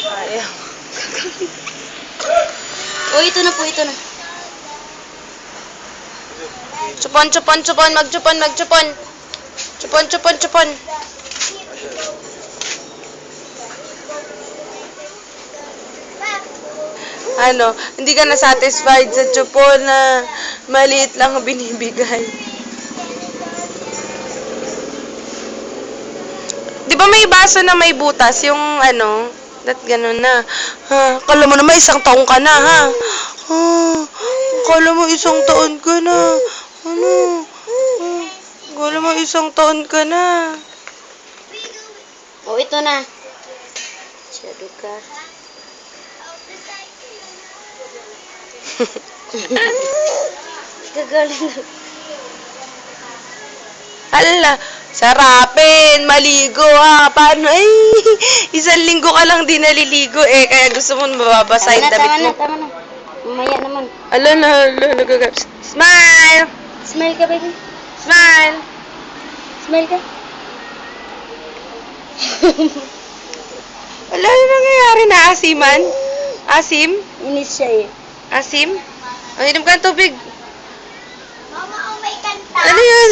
Ayaw. O, ito na po, ito na. Chupon, chupon, chupon. Magchupon, magchupon. Chupon, chupon, chupon. Ano, hindi ka na satisfied sa chupon na maliit lang ang binibigay. Di ba may baso na may butas? Yung ano, ganun na. Ha, kala mo naman isang taon ka na, ha? Ha, kala mo isang taon ka na. Ano? Kala mo isang taon ka na. O, ito na. Shadow ka. Gagaling na. Hala, sarapin, maligo ha. Paano? Ay, isang linggo ka lang di naliligo eh. Kaya gusto mo mababasa yung damit mo. Tama na. Mamaya naman. Ala na, nagagap. Smile! Smile ka, baby. Smile! Smile ka. Wala na nangyayari na asiman? Asim? Inis siya eh. Asim? Ang inom ka ng tubig. Mama, may kanta. Ano yun?